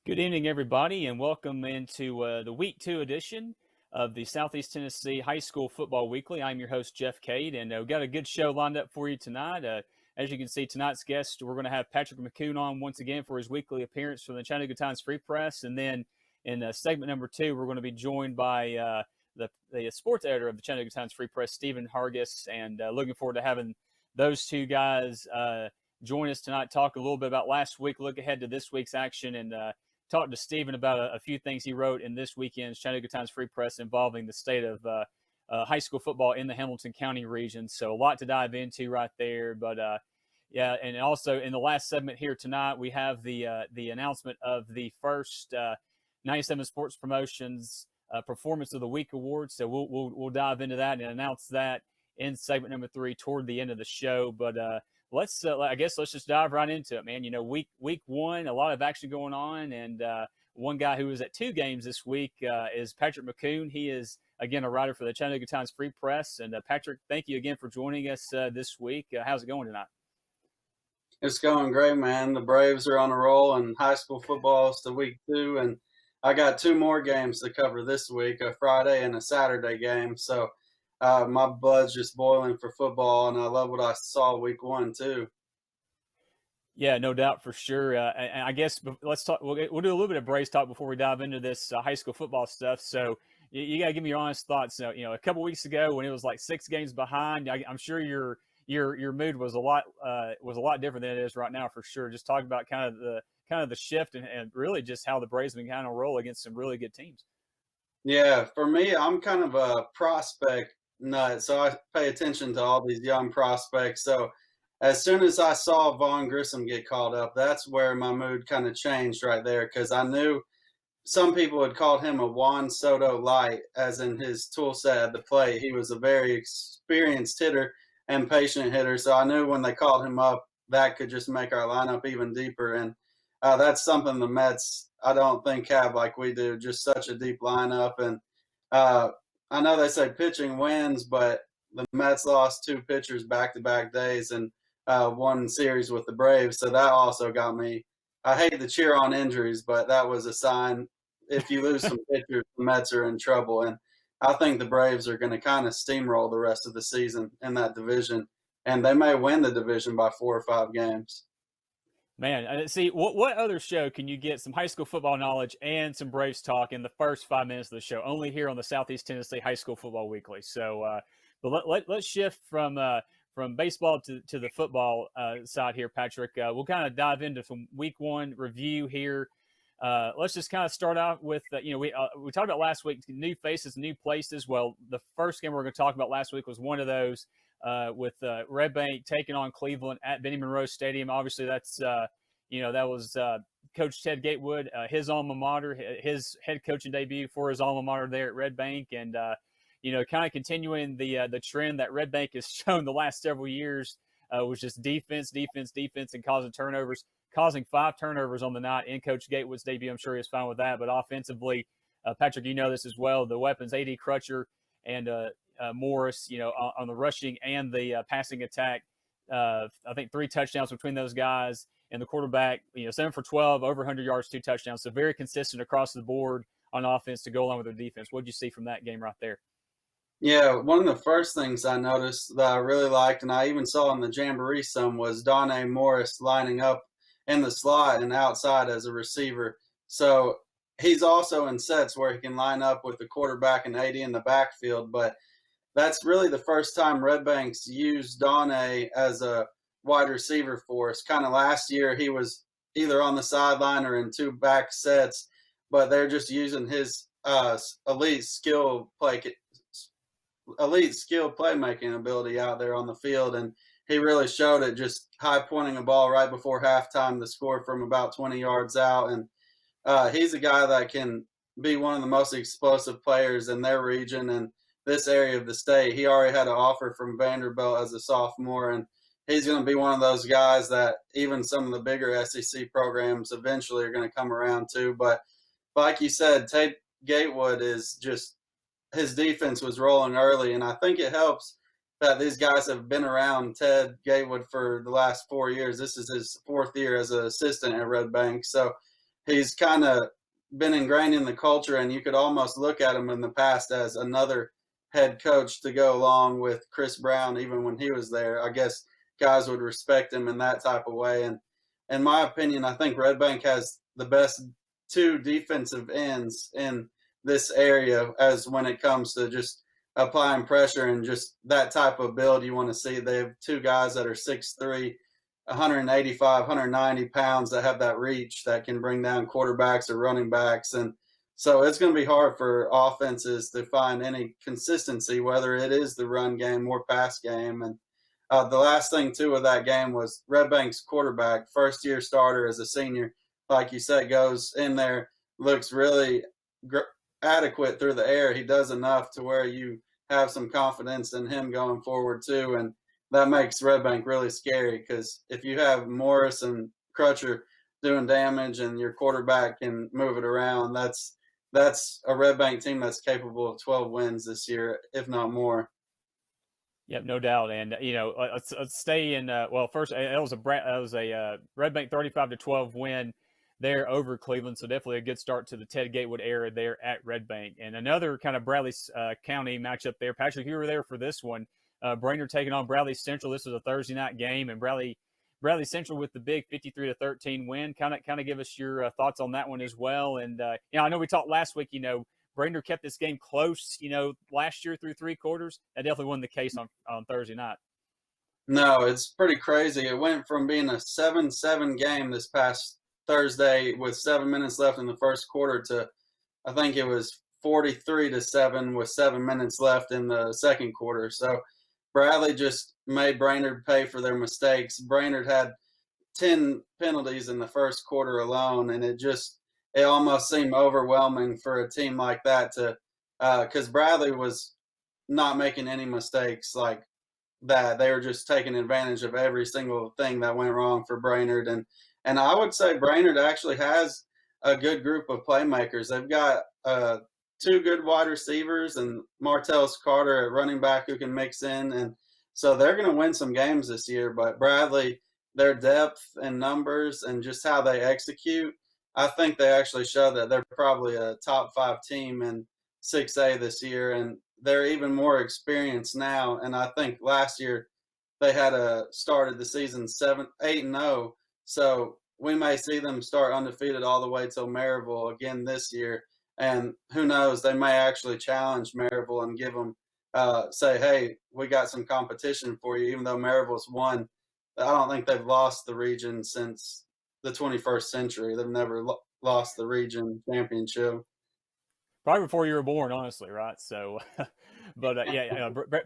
Good evening, everybody, and welcome into the Week 2 edition of the Southeast Tennessee High School Football Weekly. I'm your host, Jeff Cade, and we've got a good show lined up for you tonight. As you can see, tonight's guest, we're going to have Patrick McCoon on once again for his weekly appearance from the Chattanooga Times Free Press. And then in segment number 2, we're going to be joined by the sports editor of the Chattanooga Times Free Press, Stephen Hargis, and looking forward to having those two guys join us tonight, talk a little bit about last week, look ahead to this week's action, and talked to Stephen about a few things he wrote in this weekend's Chattanooga Times Free Press involving the state of high school football in the Hamilton County region. So a lot to dive into right there. But yeah, and also in the last segment here tonight, we have the announcement of the first 97 Sports Promotions Performance of the Week Award. So we'll dive into that and announce that in segment number 3 toward the end of the show. But let's just dive right into it, man. You know, week 1, a lot of action going on, and one guy who was at 2 games this week is Patrick McCoon. He is, again, a writer for the Chattanooga Times Free Press. And Patrick, thank you again for joining us this week. How's it going tonight? It's going great, man. The Braves are on a roll, and high school football is to week 2, and I got 2 more games to cover this week, a Friday and a Saturday game. So my blood's just boiling for football, and I love what I saw week 1 too. Yeah, no doubt for sure. And I guess let's talk. We'll do a little bit of Braves talk before we dive into this high school football stuff. So you got to give me your honest thoughts. You know, a couple weeks ago when it was like 6 games behind, I'm sure your mood was a lot different than it is right now for sure. Just talk about kind of the shift and really just how the Braves have been kind of roll against some really good teams. Yeah, for me, I'm kind of a prospect nut, so I pay attention to all these young prospects. So as soon as I saw Vaughn Grissom get called up, that's where my mood kind of changed right there, because I knew some people had called him a Juan Soto light, as in his tool set at the plate. He was a very experienced hitter and patient hitter, so I knew when they called him up, that could just make our lineup even deeper. And that's something the Mets, I don't think, have like we do, just such a deep lineup. And I know they say pitching wins, but the Mets lost 2 pitchers back-to-back days and one series with the Braves, so that also got me. I hate to cheer on injuries, but that was a sign. If you lose some pitchers, the Mets are in trouble. And I think the Braves are going to kind of steamroll the rest of the season in that division, and they may win the division by 4 or 5 games. Man, see, what other show can you get some high school football knowledge and some Braves talk in the first 5 minutes of the show? Only here on the Southeast Tennessee High School Football Weekly. So, but let's shift from baseball to the football side here, Patrick. We'll kind of dive into some week 1 review here. Let's just kind of start out with, we talked about last week, new faces, new places. Well, the first game we're going to talk about last week was one of those with Red Bank taking on Cleveland at Benny Monroe Stadium. Obviously, that's, that was Coach Ted Gatewood, his alma mater, his head coaching debut for his alma mater there at Red Bank. And, kind of continuing the trend that Red Bank has shown the last several years, was just defense, and causing turnovers, causing 5 turnovers on the night in Coach Gatewood's debut. I'm sure he was fine with that. But offensively, Patrick, you know this as well, the weapons, A.D. Crutcher and Morris, on the rushing and the passing attack. I think 3 touchdowns between those guys. And the quarterback, 7 for 12, over 100 yards, 2 touchdowns. So very consistent across the board on offense to go along with their defense. What did you see from that game right there? Yeah, one of the first things I noticed that I really liked, and I even saw in the Jamboree some, was Donnie Morris lining up in the slot and outside as a receiver. So he's also in sets where he can line up with the quarterback and AD in the backfield. But that's really the first time Red Banks used Donnie as a wide receiver for us. Kind of last year, he was either on the sideline or in 2 back sets, but they're just using his elite skill playmaking ability out there on the field, and he really showed it, just high pointing a ball right before halftime to score from about 20 yards out. And he's a guy that can be one of the most explosive players in their region and this area of the state. He already had an offer from Vanderbilt as a sophomore, and he's going to be one of those guys that even some of the bigger SEC programs eventually are going to come around to. But like you said, Tate Gatewood is just, his defense was rolling early, and I think it helps that these guys have been around Ted Gatewood for the last 4 years. This is his 4th year as an assistant at Red Bank. So he's kind of been ingrained in the culture, and you could almost look at him in the past as another head coach to go along with Chris Brown, even when he was there. I guess guys would respect him in that type of way. And in my opinion, I think Red Bank has the best two defensive ends in this area as when it comes to just applying pressure and just that type of build you want to see. They have two guys that are 6'3", 185, 190 pounds that have that reach that can bring down quarterbacks or running backs. And so it's going to be hard for offenses to find any consistency, whether it is the run game or pass game. And the last thing, too, with that game was Red Bank's quarterback, first-year starter as a senior, like you said, goes in there, looks really adequate through the air. He does enough to where you have some confidence in him going forward, too. And that makes Red Bank really scary because if you have Morris and Crutcher doing damage and your quarterback can move it around, that's a Red Bank team that's capable of 12 wins this year, if not more. Yep, no doubt. And let's stay in. Well, first it was a Red Bank 35-12 win there over Cleveland, so definitely a good start to the Ted Gatewood era there at Red Bank. And another kind of Bradley County matchup there. Patrick, you were there for this one. Brainerd taking on Bradley Central. This was a Thursday night game, and Bradley Central with the big 53-13 win. Kind of give us your thoughts on that one as well. And I know we talked last week. Brainerd kept this game close, last year through three quarters. That definitely wasn't the case on Thursday night. No, it's pretty crazy. It went from being a 7-7 game this past Thursday with 7 minutes left in the first quarter to, I think it was 43-7 with 7 minutes left in the second quarter. So Bradley just made Brainerd pay for their mistakes. Brainerd had 10 penalties in the first quarter alone, and it almost seemed overwhelming for a team like that because Bradley was not making any mistakes like that. They were just taking advantage of every single thing that went wrong for Brainerd. And I would say Brainerd actually has a good group of playmakers. They've got two good wide receivers and Martellus Carter at running back who can mix in. And so they're going to win some games this year. But Bradley, their depth and numbers and just how they execute, I think they actually show that they're probably a top 5 team in 6A this year, and they're even more experienced now. And I think last year they had started the season 8-0, so we may see them start undefeated all the way till Maryville again this year. And who knows, they may actually challenge Maryville and give them say, hey, we got some competition for you, even though Maryville's won. I don't think they've lost the region since the 21st century. They've never lost the region championship. Probably before you were born, honestly, right? So, but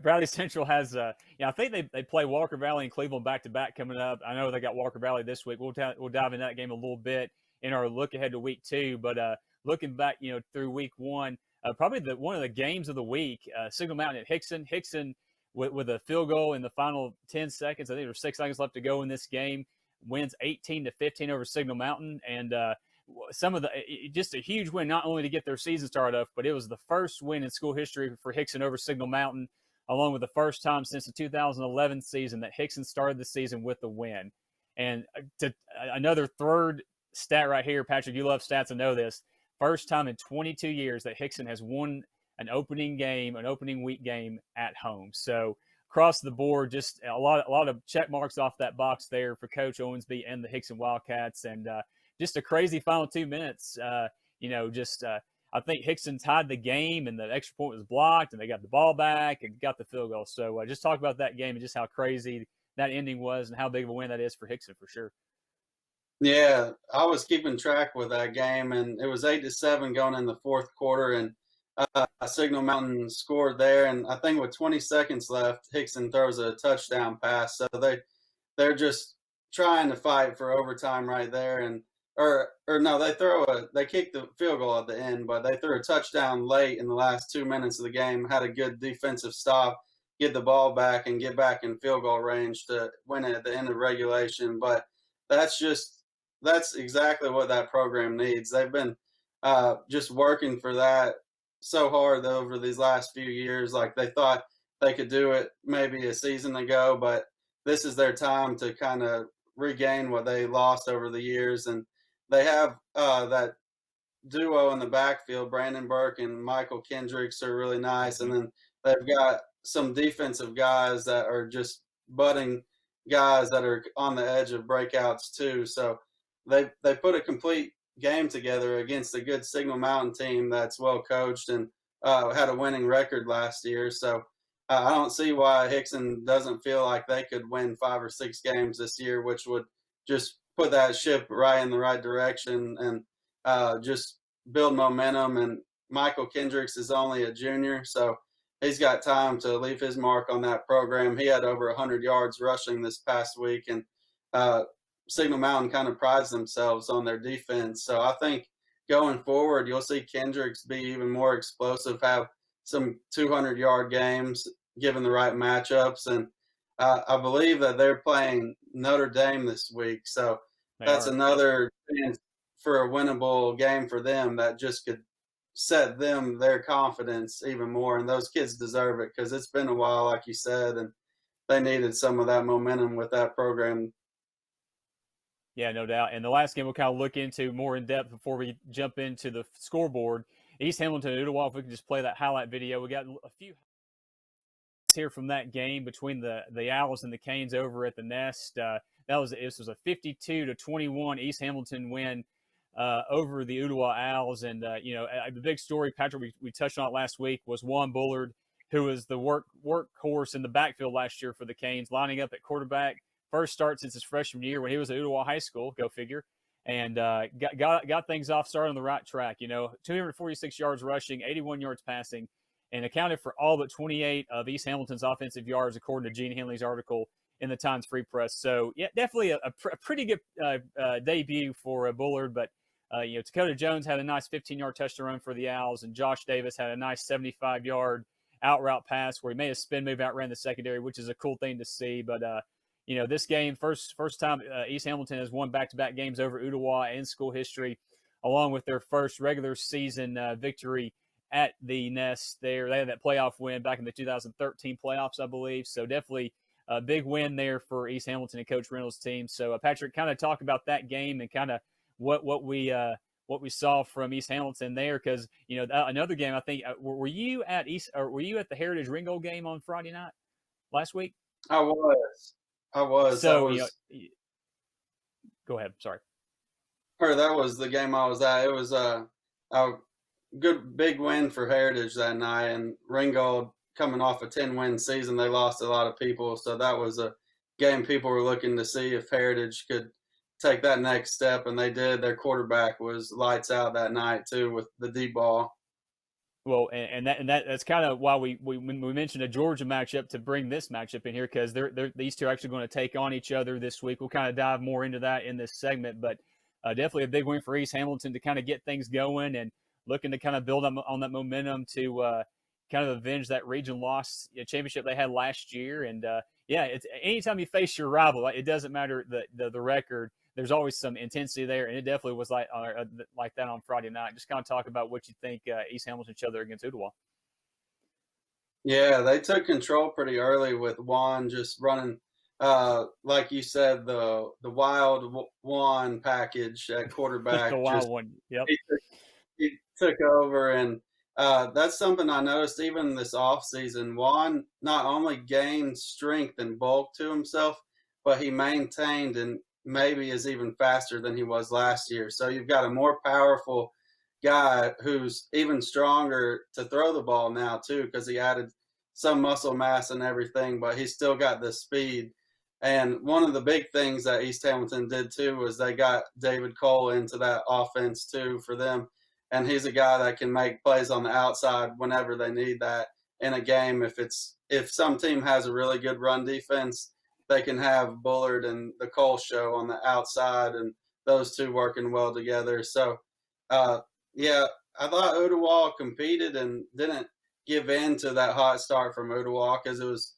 Bradley Central has, I think they play Walker Valley and Cleveland back to back coming up. I know they got Walker Valley this week. We'll dive into that game a little bit in our look ahead to week 2. But looking back, through week 1, probably one of the games of the week, Signal Mountain at Hickson. Hickson with a field goal in the final 10 seconds. I think there's 6 seconds left to go in this game. Wins 18-15 over Signal Mountain, and just a huge win, not only to get their season started off, but it was the first win in school history for Hickson over Signal Mountain, along with the first time since the 2011 season that Hickson started the season with a win. And another third stat right here, Patrick, you love stats, I know this. First time in 22 years that Hickson has won an opening week game at home. So across the board, just a lot of check marks off that box there for Coach Owensby and the Hickson Wildcats, and just a crazy final 2 minutes. I think Hickson tied the game, and the extra point was blocked, and they got the ball back and got the field goal. So just talk about that game and just how crazy that ending was, and how big of a win that is for Hickson for sure. Yeah, I was keeping track with that game, and it was 8-7 going in the fourth quarter, and Signal Mountain scored there, and I think with 20 seconds left, Hickson throws a touchdown pass. So they're just trying to fight for overtime right there, and they kicked the field goal at the end, but they threw a touchdown late in the last 2 minutes of the game. Had a good defensive stop, get the ball back, and get back in field goal range to win it at the end of regulation. But that's exactly what that program needs. They've been just working for that so hard over these last few years. Like they thought they could do it maybe a season ago, but this is their time to kind of regain what they lost over the years. And they have that duo in the backfield. Brandon Burke and Michael Kendricks are really nice, and then they've got some defensive guys that are just budding guys that are on the edge of breakouts too. So they put a complete game together against a good Signal Mountain team that's well coached and had a winning record last year. So I don't see why Hickson doesn't feel like they could win 5 or 6 games this year, which would just put that ship right in the right direction and just build momentum. And Michael Kendricks is only a junior, so he's got time to leave his mark on that program. He had over 100 yards rushing this past week, and Signal Mountain kind of prides themselves on their defense. So I think going forward, you'll see Kendricks be even more explosive, have some 200-yard games given the right matchups. And I believe that they're playing Notre Dame this week. So that's another chance for a winnable game for them that just could set them their confidence even more. And those kids deserve it because it's been a while, like you said, and they needed some of that momentum with that program. Yeah, no doubt. And the last game we'll kind of look into more in depth before we jump into the scoreboard. East Hamilton and Ooltewah, if we can just play that highlight video. We got a few here from that game between the Owls and the Canes over at the Nest. This was a 52-21 East Hamilton win over the Ooltewah Owls. And, the big story, Patrick, we touched on it last week, was Juan Bullard, who was the workhorse in the backfield last year for the Canes, lining up at quarterback. First start since his freshman year when he was at Ooltewah High School, go figure, and got things off, started on the right track. 246 yards rushing, 81 yards passing, and accounted for all but 28 of East Hamilton's offensive yards, according to Gene Henley's article in the Times Free Press. So, yeah, definitely a pretty good debut for Bullard. But, Dakota Jones had a nice 15-yard touchdown run for the Owls, and Josh Davis had a nice 75-yard out route pass where he made a spin move, outran the secondary, which is a cool thing to see. But, this game, first time East Hamilton has won back-to-back games over Ooltewah in school history, along with their first regular season victory at the Nest there. They had that playoff win back in the 2013 playoffs, I believe. So definitely a big win there for East Hamilton and Coach Reynolds' team. So Patrick, kind of talk about that game and kind of what we saw from East Hamilton there, because another game. I think were you at the Heritage Ringgold game on Friday night last week? I was. So go ahead. Sorry. That was the game I was at. It was a good big win for Heritage that night, and Ringgold coming off a 10-win season, they lost a lot of people, so that was a game people were looking to see if Heritage could take that next step, and they did. Their quarterback was lights out that night too with the deep ball. Well, and that's kind of why we mentioned a Georgia matchup to bring this matchup in here, because these two are actually going to take on each other this week. We'll kind of dive more into that in this segment, but definitely a big win for East Hamilton to kind of get things going and looking to kind of build on that momentum to kind of avenge that region loss championship they had last year. And it's anytime you face your rival, it doesn't matter the record. There's always some intensity there, and it definitely was like that on Friday night. Just kind of talk about what you think East Hamilton showed there against Ooltewah. Yeah, they took control pretty early with Juan just running, like you said, the wild Juan package at quarterback. The wild one, yep. He took over, and that's something I noticed even this offseason. Juan not only gained strength and bulk to himself, but he maintained and maybe is even faster than he was last year. So you've got a more powerful guy who's even stronger to throw the ball now too, because he added some muscle mass and everything, but he's still got the speed. And one of the big things that East Hamilton did too was they got David Cole into that offense too for them. And he's a guy that can make plays on the outside whenever they need that in a game. If some team has a really good run defense, they can have Bullard and the Cole show on the outside, and those two working well together. So, I thought Ooltewah competed and didn't give in to that hot start from Ooltewah, because it was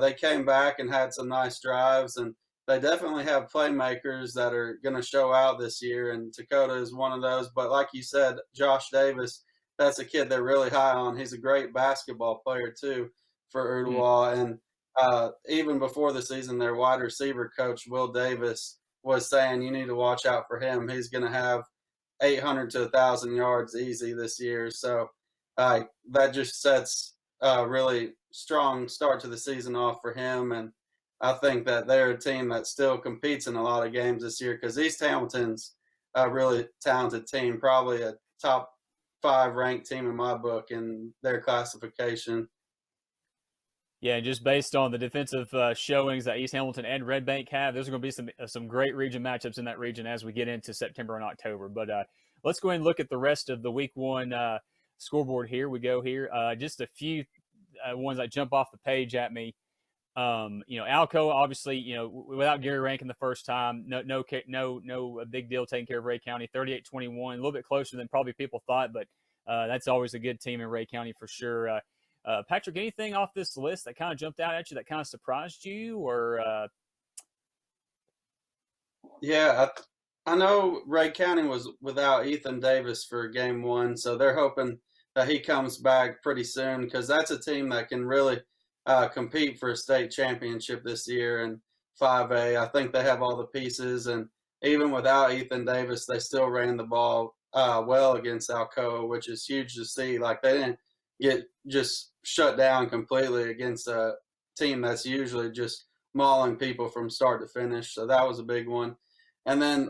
they came back and had some nice drives, and they definitely have playmakers that are going to show out this year, and Dakota is one of those. But like you said, Josh Davis, that's a kid they're really high on. He's a great basketball player too for Ooltewah, and even before the season, their wide receiver coach, Will Davis, was saying you need to watch out for him. He's going to have 800 to 1,000 yards easy this year. So that just sets a really strong start to the season off for him. And I think that they're a team that still competes in a lot of games this year because East Hamilton's a really talented team, probably a top 5 ranked team in my book in their classification. Yeah, and just based on the defensive showings that East Hamilton and Red Bank have, there's going to be some great region matchups in that region as we get into September and October. But let's go ahead and look at the rest of the Week 1 scoreboard here. We go here. Just a few ones that jump off the page at me. Alcoa, obviously, without Gary ranking the first time, no big deal taking care of Ray County, 38-21, a little bit closer than probably people thought, but that's always a good team in Ray County for sure. Patrick, anything off this list that kind of jumped out at you that kind of surprised you, or? Yeah, I know Ray County was without Ethan Davis for game 1, so they're hoping that he comes back pretty soon because that's a team that can really compete for a state championship this year in 5A. I think they have all the pieces, and even without Ethan Davis, they still ran the ball well against Alcoa, which is huge to see. Like, they didn't get just shut down completely against a team that's usually just mauling people from start to finish. So that was a big one. And then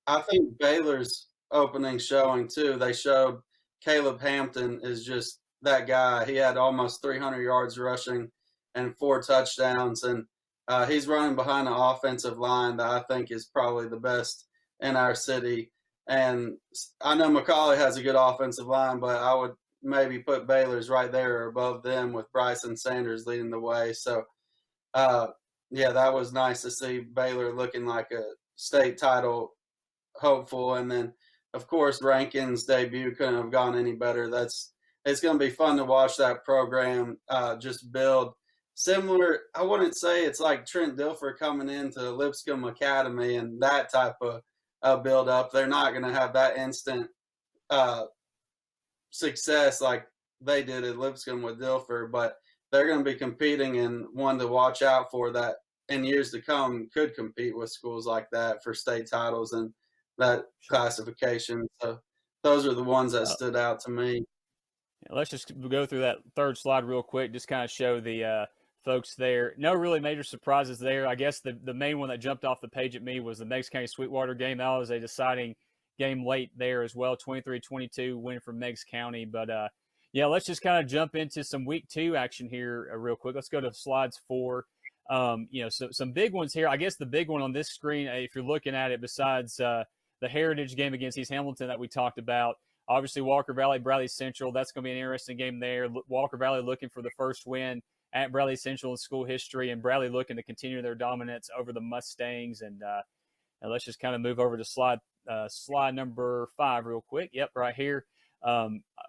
I think Baylor's opening showing too, they showed Caleb Hampton is just that guy. He had almost 300 yards rushing and 4 touchdowns. And he's running behind an offensive line that I think is probably the best in our city. And I know McCallie has a good offensive line, but I would maybe put Baylor's right there or above them with Bryson Sanders leading the way. So, yeah, that was nice to see Baylor looking like a state title hopeful. And then, of course, Rankin's debut couldn't have gone any better. It's going to be fun to watch that program just build similar. I wouldn't say it's like Trent Dilfer coming into Lipscomb Academy and that type of build up. They're not going to have that instant success like they did at Lipscomb with Dilfer, but they're going to be competing and one to watch out for that in years to come could compete with schools like that for state titles and that classification. So those are the ones that stood out to me. Yeah, let's just go through that third slide real quick, just kind of show the folks there. No really major surprises there. I guess the main one that jumped off the page at me was the Meigs County Sweetwater game. That was a deciding game late there as well, 23-22 win for Meigs County. But, yeah, let's just kind of jump into some Week 2 action here real quick. Let's go to slides 4. So some big ones here. I guess the big one on this screen, if you're looking at it, besides the Heritage game against East Hamilton that we talked about, obviously Walker Valley, Bradley Central, that's going to be an interesting game there. Walker Valley looking for the first win at Bradley Central in school history, and Bradley looking to continue their dominance over the Mustangs. And let's just kind of move over to slide number 5 real quick. Yep, right here.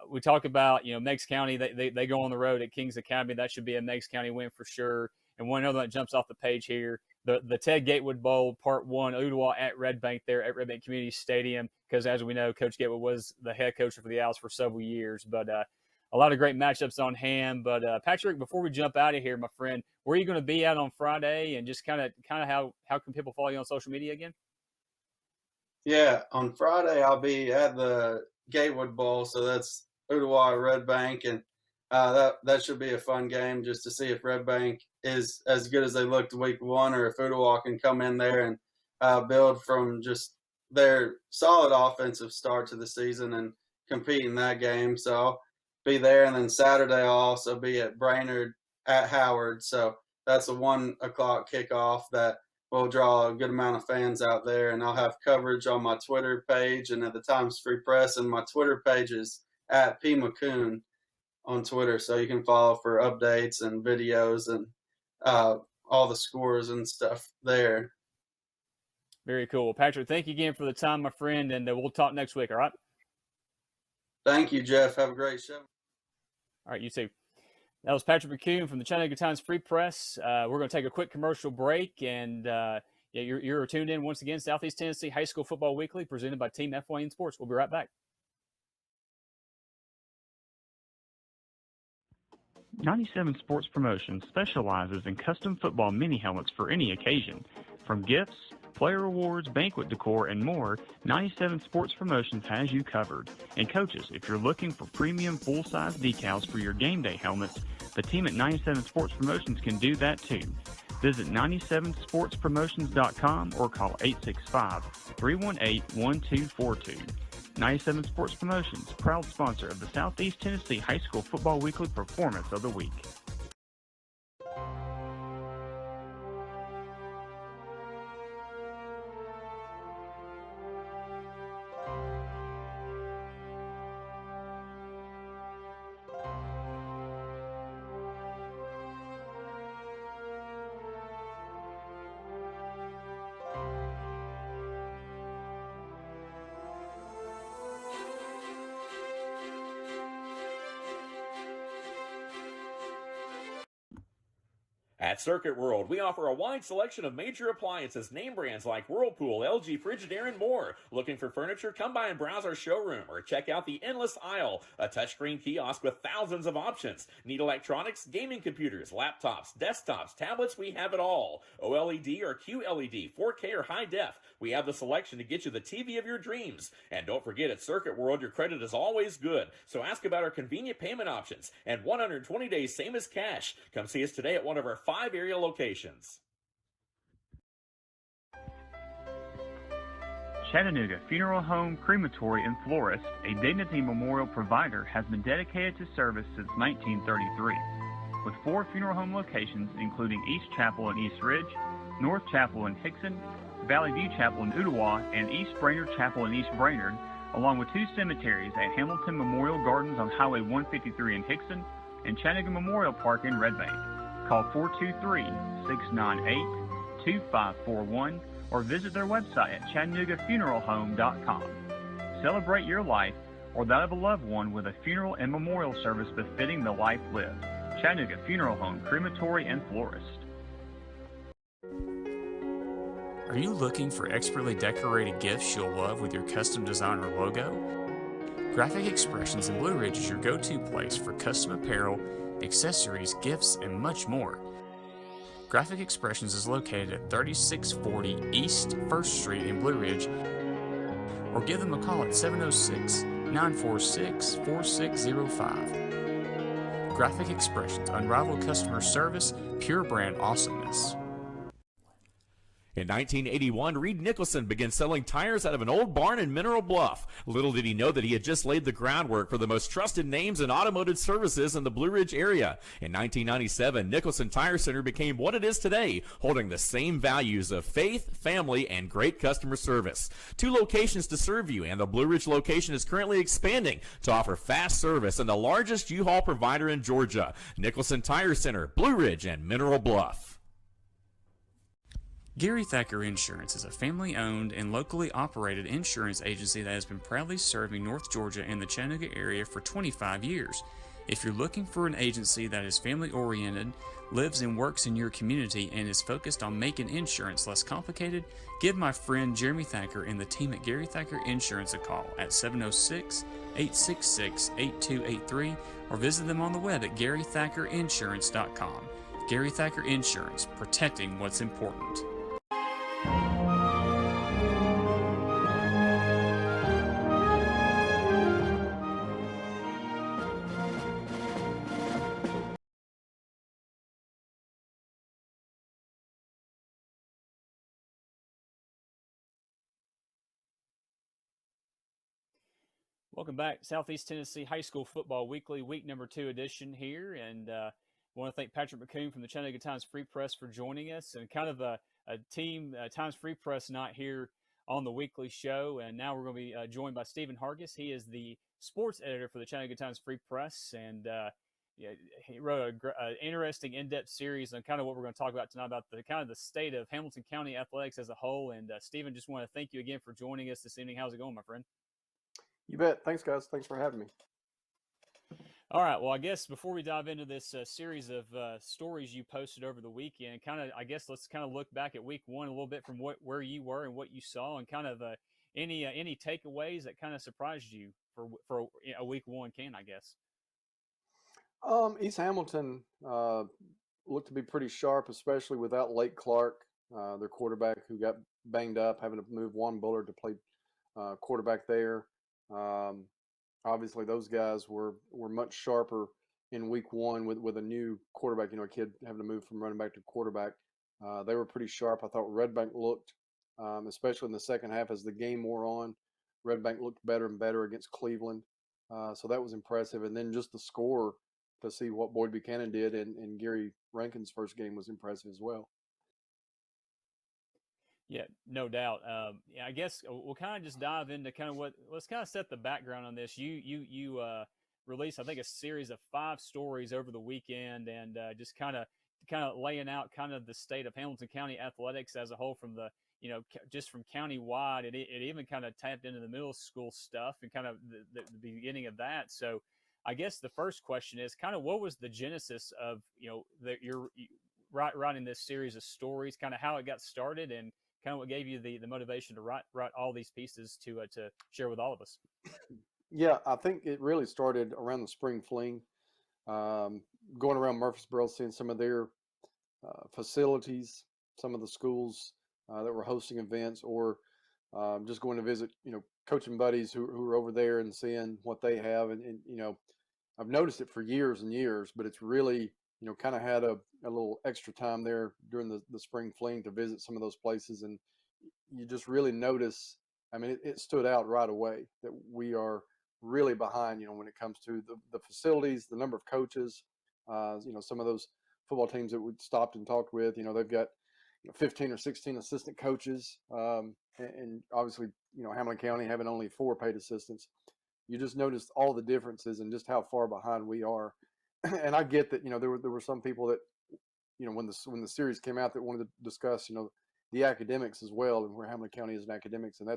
We talk about, Meigs County, they go on the road at Kings Academy. That should be a Meigs County win for sure. And one other that jumps off the page here, the Ted Gatewood Bowl, Part 1, Ooltewah at Red Bank there at Red Bank Community Stadium, because as we know, Coach Gatewood was the head coach for the Owls for several years. But a lot of great matchups on hand. But, Patrick, before we jump out of here, my friend, where are you going to be at on Friday? And just kind of how can people follow you on social media again? Yeah, on Friday I'll be at the Gatewood Bowl, so that's Ooltewah Red Bank, and that should be a fun game just to see if Red Bank is as good as they looked Week 1 or if Ooltewah can come in there and build from just their solid offensive start to the season and compete in that game. So I'll be there, and then Saturday I'll also be at Brainerd at Howard, so that's a 1 o'clock kickoff that will draw a good amount of fans out there, and I'll have coverage on my Twitter page and at the Times Free Press, and my Twitter page is at P. McCoon on Twitter, so you can follow for updates and videos and all the scores and stuff there. Very cool. Patrick, thank you again for the time, my friend, and we'll talk next week, all right? Thank you, Jeff. Have a great show. All right, you too. That was Patrick McCoon from the Chattanooga Times Free Press. We're going to take a quick commercial break, and you're tuned in once again, Southeast Tennessee High School Football Weekly, presented by Team FYN Sports. We'll be right back. 97 Sports Promotions specializes in custom football mini helmets for any occasion. From gifts, Player awards, banquet decor, and more, 97 Sports Promotions has you covered. And coaches, if you're looking for premium full-size decals for your game day helmets, the team at 97 Sports Promotions can do that too. Visit 97sportspromotions.com or call 865-318-1242. 97 Sports Promotions, proud sponsor of the Southeast Tennessee High School Football Weekly Performance of the Week. At Circuit World, we offer a wide selection of major appliances, name brands like Whirlpool, LG, Frigidaire, and more. Looking for furniture? Come by and browse our showroom or check out the Endless Aisle, a touchscreen kiosk with thousands of options. Need electronics, gaming computers, laptops, desktops, tablets? We have it all. OLED or QLED, 4K or high def. We have the selection to get you the TV of your dreams. And don't forget, at Circuit World, your credit is always good. So ask about our convenient payment options and 120 days, same as cash. Come see us today at one of our 5 area locations. Chattanooga Funeral Home, Crematory, and Florist, a Dignity Memorial provider, has been dedicated to service since 1933. With 4 funeral home locations, including East Chapel in East Ridge, North Chapel in Hickson, Valley View Chapel in Ottawa, and East Brainerd Chapel in East Brainerd, along with 2 cemeteries at Hamilton Memorial Gardens on Highway 153 in Hickson and Chattanooga Memorial Park in Red Bank. Call 423-698-2541 or visit their website at ChattanoogaFuneralHome.com. Celebrate your life or that of a loved one with a funeral and memorial service befitting the life lived. Chattanooga Funeral Home, Crematory, and Florist. Are you looking for expertly decorated gifts you'll love with your custom design or logo? Graphic Expressions in Blue Ridge is your go-to place for custom apparel, accessories, gifts, and much more. Graphic Expressions is located at 3640 East 1st Street in Blue Ridge, or give them a call at 706-946-4605. Graphic Expressions, unrivaled customer service, pure brand awesomeness. In 1981, Reed Nicholson began selling tires out of an old barn in Mineral Bluff. Little did he know that he had just laid the groundwork for the most trusted names in automotive services in the Blue Ridge area. In 1997, Nicholson Tire Center became what it is today, holding the same values of faith, family, and great customer service. 2 locations to serve you, and the Blue Ridge location is currently expanding to offer fast service and the largest U-Haul provider in Georgia. Nicholson Tire Center, Blue Ridge, and Mineral Bluff. Gary Thacker Insurance is a family-owned and locally operated insurance agency that has been proudly serving North Georgia and the Chattanooga area for 25 years. If you're looking for an agency that is family-oriented, lives and works in your community, and is focused on making insurance less complicated, give my friend Jeremy Thacker and the team at Gary Thacker Insurance a call at 706-866-8283 or visit them on the web at GaryThackerInsurance.com. Gary Thacker Insurance, protecting what's important. Welcome back, Southeast Tennessee High School Football Weekly, week number 2 edition here, and I want to thank Patrick McCoon from the Chattanooga Times Free Press for joining us, and kind of a team Times Free Press night here on the weekly show, and now we're going to be joined by Stephen Hargis. He is the sports editor for the Chattanooga Times Free Press, and he wrote an interesting, in-depth series on kind of what we're going to talk about tonight, about the kind of the state of Hamilton County athletics as a whole. And Stephen, just want to thank you again for joining us this evening. How's it going, my friend? You bet. Thanks, guys. Thanks for having me. All right. Well, I guess before we dive into this series of stories you posted over the weekend, let's kind of look back at week 1 a little bit from where you were and what you saw, and kind of any takeaways that kind of surprised you for a week 1 I guess. East Hamilton looked to be pretty sharp, especially without Lake Clark, their quarterback, who got banged up, having to move Juan Bullard to play quarterback there. Obviously, those guys were much sharper in week one with a new quarterback. A kid having to move from running back to quarterback. They were pretty sharp. I thought Red Bank looked, especially in the second half as the game wore on. Red Bank looked better and better against Cleveland. So that was impressive. And then just the score to see what Boyd Buchanan did in Gary Rankin's first game was impressive as well. Yeah, no doubt. Yeah, I guess we'll kind of just dive into kind of let's kind of set the background on this. You released, I think, a series of 5 stories over the weekend, and just kind of laying out kind of the state of Hamilton County athletics as a whole from the just from county-wide. It even kind of tapped into the middle school stuff and kind of the beginning of that. So I guess the first question is kind of what was the genesis of you're writing this series of stories, kind of how it got started and kind of what gave you the motivation to write all these pieces to share with all of us. Yeah, I think it really started around the spring fling, going around Murfreesboro, seeing some of their facilities, some of the schools that were hosting events, or just going to visit, coaching buddies who are over there and seeing what they have. And I've noticed it for years and years, but it's really, kind of had a little extra time there during the spring fling to visit some of those places. And you just really notice, I mean, it stood out right away that we are really behind, when it comes to the facilities, the number of coaches, some of those football teams that we stopped and talked with, they've got 15 or 16 assistant coaches. And obviously, Hamilton County having only 4 paid assistants. You just noticed all the differences and just how far behind we are. And I get that, there were some people that, when the series came out that wanted to discuss, the academics as well and where Hamilton County is in academics. And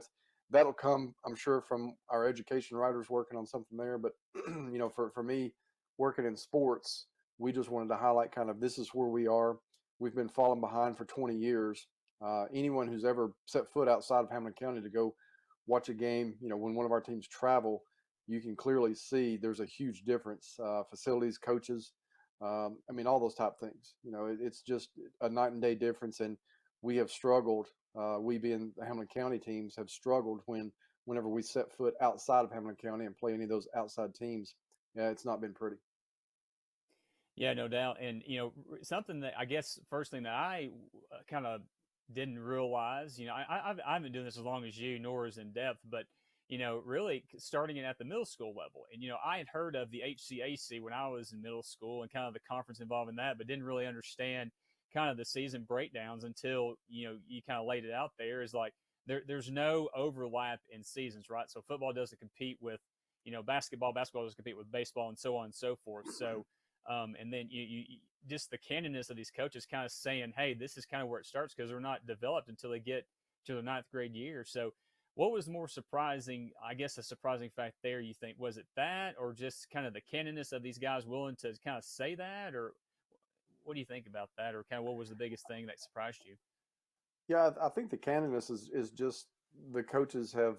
that'll come, I'm sure, from our education writers working on something there. But, for me working in sports, we just wanted to highlight kind of this is where we are. We've been falling behind for 20 years. Anyone who's ever set foot outside of Hamilton County to go watch a game, when one of our teams travel, you can clearly see there's a huge difference. Facilities, coaches, all those type things. It's just a night and day difference. And we have struggled. We being the Hamilton County teams have struggled whenever we set foot outside of Hamilton County and play any of those outside teams. Yeah, it's not been pretty. Yeah, no doubt. And, something that I guess first thing that I kind of didn't realize, I haven't been doing this as long as you, nor as in depth, but, really starting it at the middle school level. And, I had heard of the HCAC when I was in middle school and kind of the conference involved in that, but didn't really understand kind of the season breakdowns until, you kind of laid it out there. Is like there's no overlap in seasons, right? So football doesn't compete with, basketball doesn't compete with baseball and so on and so forth. So, and then you just the candidness of these coaches kind of saying, hey, this is kind of where it starts because they're not developed until they get to the 9th grade year. So what was more surprising, I guess a surprising fact there, you think? Was it that or just kind of the candidness of these guys willing to kind of say that? Or what do you think about that? Or kind of what was the biggest thing that surprised you? Yeah, I think the candidness is just the coaches have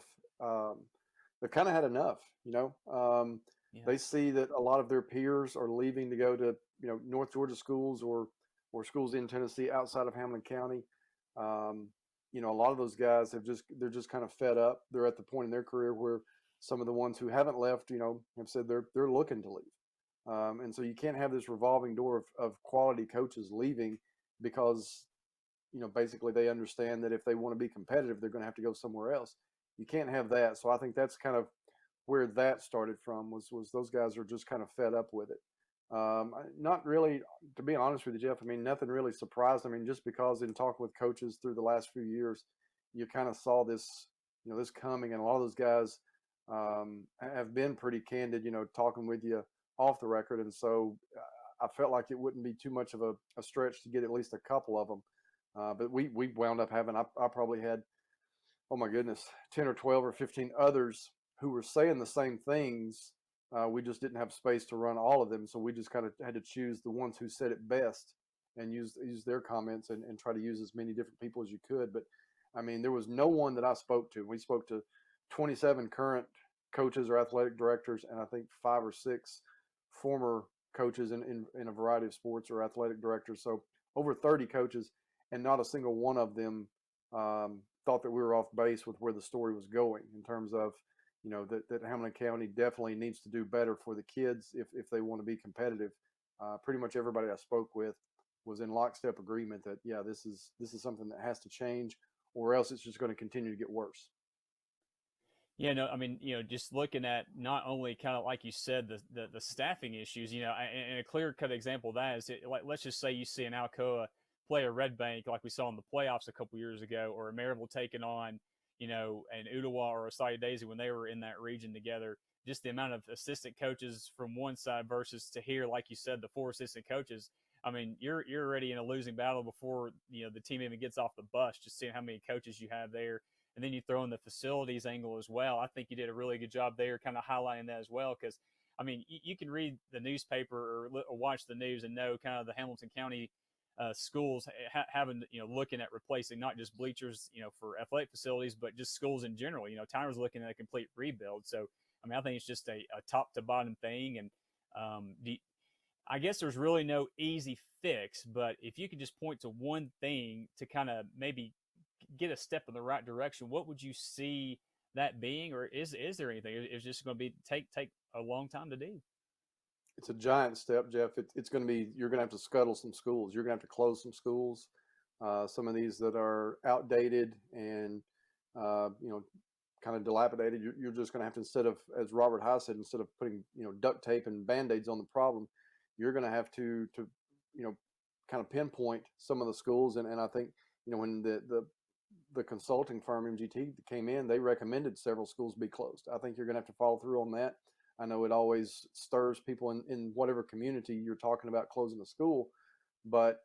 they've kind of had enough. Yeah. They see that a lot of their peers are leaving to go to North Georgia schools or schools in Tennessee outside of Hamilton County. A lot of those guys they're just kind of fed up. They're at the point in their career where some of the ones who haven't left, have said they're looking to leave. And so you can't have this revolving door of quality coaches leaving because basically they understand that if they want to be competitive, they're going to have to go somewhere else. You can't have that. So I think that's kind of where that started from was those guys are just kind of fed up with it. Not really, to be honest with you, Jeff, nothing really surprised. Just because in talking with coaches through the last few years, you kind of saw this, this coming, and a lot of those guys have been pretty candid, talking with you off the record. And so I felt like it wouldn't be too much of a stretch to get at least a couple of them. But we wound up having, I probably had, oh my goodness, 10 or 12 or 15 others who were saying the same things. We just didn't have space to run all of them. So we just kind of had to choose the ones who said it best and use their comments and try to use as many different people as you could. But there was no one that I spoke to. We spoke to 27 current coaches or athletic directors, and I think 5 or 6 former coaches in a variety of sports or athletic directors. So over 30 coaches, and not a single one of them thought that we were off base with where the story was going in terms of, that Hamilton County definitely needs to do better for the kids if they want to be competitive. Pretty much everybody I spoke with was in lockstep agreement that, yeah, this is something that has to change, or else it's just going to continue to get worse. Yeah, no, I mean, just looking at not only kind of like you said, the staffing issues, and a clear cut example of that is like, let's just say you see an Alcoa play a Red Bank like we saw in the playoffs a couple years ago, or a Maryville taking on, an Ottawa or a Saudi Daisy when they were in that region together. Just the amount of assistant coaches from one side versus to here, like you said, the 4 assistant coaches. I mean, you're already in a losing battle before the team even gets off the bus. Just seeing how many coaches you have there, and then you throw in the facilities angle as well. I think you did a really good job there, kind of highlighting that as well. Because I mean, you can read the newspaper or watch the news and know kind of the Hamilton County schools having looking at replacing not just bleachers for athletic facilities, but just schools in general. Tyler's looking at a complete rebuild. So I mean, I think it's just a top to bottom thing. And I guess there's really no easy fix, but if you could just point to one thing to kind of maybe get a step in the right direction, what would you see that being? Or is there anything? It's just going to be take a long time to do. It's a giant step, Jeff. It's going to be, you're going to have to scuttle some schools. You're going to have to close some schools. Some of these that are outdated and, kind of dilapidated, you're just going to have to, instead of, as Robert High said, instead of putting, duct tape and Band-Aids on the problem, you're going to have to kind of pinpoint some of the schools. And I think, when the consulting firm MGT came in, they recommended several schools be closed. I think you're going to have to follow through on that. I know it always stirs people in whatever community you're talking about closing a school, but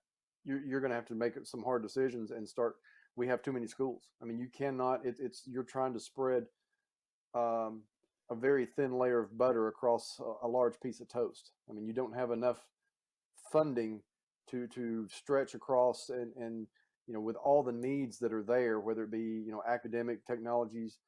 you're going to have to make some hard decisions and start. We have too many schools. I mean, you cannot. You're trying to spread a very thin layer of butter across a large piece of toast. I mean, you don't have enough funding to stretch across and with all the needs that are there, whether it be academic technologies,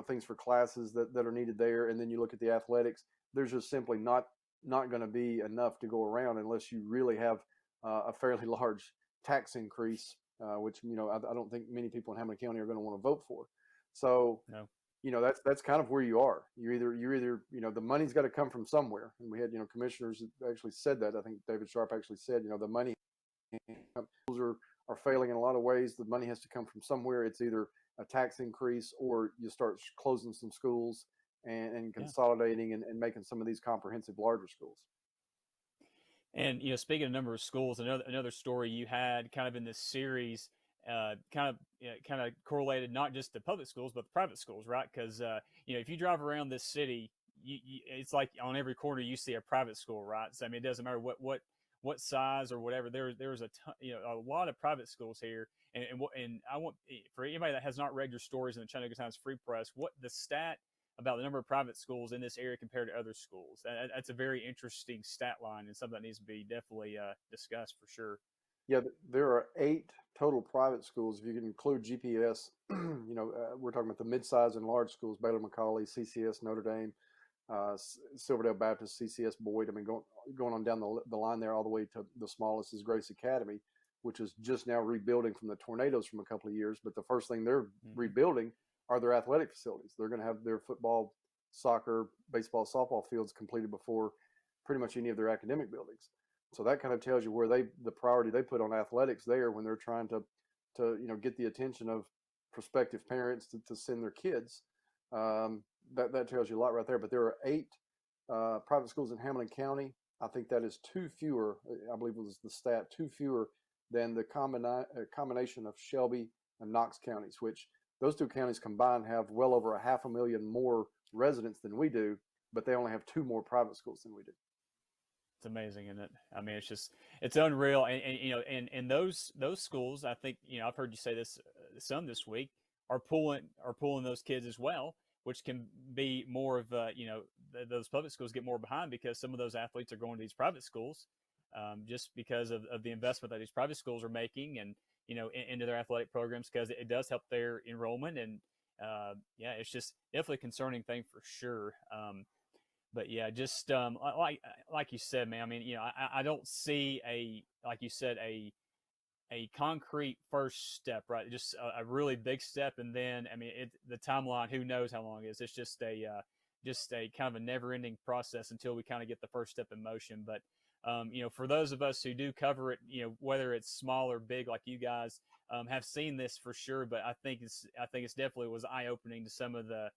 things for classes that are needed there, and then you look at the athletics. There's just simply not going to be enough to go around unless you really have a fairly large tax increase, which I don't think many people in Hamilton County are going to want to vote for. So No. That's kind of where you are. You're either the money's got to come from somewhere, and we had commissioners that actually said that. I think David Sharp actually said the money schools are failing in a lot of ways. The money has to come from somewhere. It's either a tax increase or you start closing some schools and consolidating and making some of these comprehensive larger schools. And speaking of number of schools, another story you had kind of in this series, kind of correlated not just the public schools but the private schools, right? Because if you drive around this city, it's like on every corner you see a private school, right? So I mean, it doesn't matter what size or whatever. There's a ton, a lot of private schools here, and I want, for anybody that has not read your stories in the Chattanooga Times Free Press, what the stat about the number of private schools in this area compared to other schools. That's a very interesting stat line and something that needs to be definitely discussed for sure. Yeah, there are 8 total private schools. If you can include GPS, we're talking about the mid-size and large schools: Baylor, McCallie, CCS, Notre Dame, Silverdale Baptist, CCS Boyd. I mean, going on down the line there, all the way to the smallest is Grace Academy, which is just now rebuilding from the tornadoes from a couple of years. But the first thing they're rebuilding are their athletic facilities. They're going to have their football, soccer, baseball, softball fields completed before pretty much any of their academic buildings. So that kind of tells you where the priority they put on athletics there when they're trying to get the attention of prospective parents to send their kids. That tells you a lot right there. But there are 8 private schools in Hamilton County. I think that is 2 fewer. I believe it was the stat, 2 fewer than the combination of Shelby and Knox counties, which those 2 counties combined have well over 500,000 more residents than we do, but they only have 2 more private schools than we do. It's amazing, isn't it? I mean, it's unreal. And those schools, I think, I've heard you say this some this week, are pulling those kids as well, which can be more of those public schools get more behind because some of those athletes are going to these private schools, just because of the investment that these private schools are making and into their athletic programs, because it does help their enrollment. And it's just definitely a concerning thing for sure. But yeah, just like you said, man. I mean, I don't see like you said, a a concrete first step, right? Just a really big step, and then I mean, the timeline. Who knows how long it is? It's just a kind of a never-ending process until we kind of get the first step in motion. But for those of us who do cover it, whether it's small or big, like you guys have seen this for sure. But I think it's definitely was eye-opening to some of the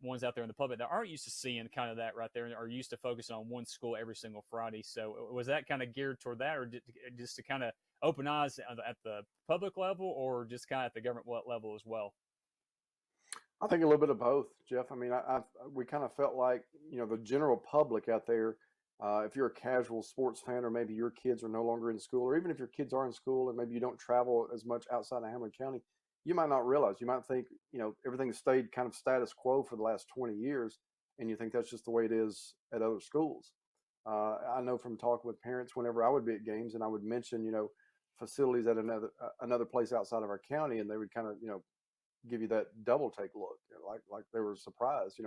ones out there in the public that aren't used to seeing kind of that right there and are used to focusing on one school every single Friday. So was that kind of geared toward that, or just to kind of open eyes at the public level, or just kind of at the government level as well? I think a little bit of both, Jeff. I mean, we kind of felt like, the general public out there, if you're a casual sports fan, or maybe your kids are no longer in school, or even if your kids are in school and maybe you don't travel as much outside of Hamilton County, you might not realize, you might think, everything stayed kind of status quo for the last 20 years. And you think that's just the way it is at other schools. I know from talking with parents, whenever I would be at games and I would mention, facilities at another place outside of our county, and they would kind of, give you that double take look, like they were surprised,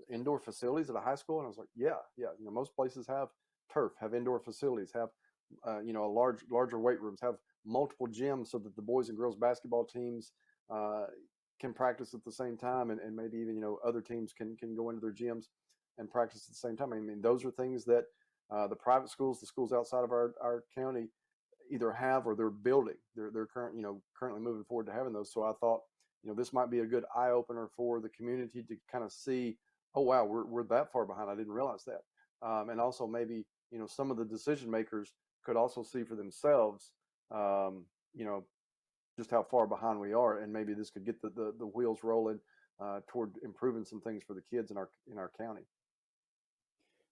indoor facilities at a high school. And I was like, yeah, most places have turf, have indoor facilities, have, larger weight rooms, have multiple gyms so that the boys and girls basketball teams can practice at the same time, and maybe even, other teams can go into their gyms and practice at the same time. I mean, those are things that the private schools, the schools outside of our county, either have or they're building. They're currently moving forward to having those. So I thought, this might be a good eye opener for the community to kind of see, oh wow, we're that far behind. I didn't realize that. And also maybe, some of the decision makers could also see for themselves, just how far behind we are, and maybe this could get the wheels rolling toward improving some things for the kids in our county.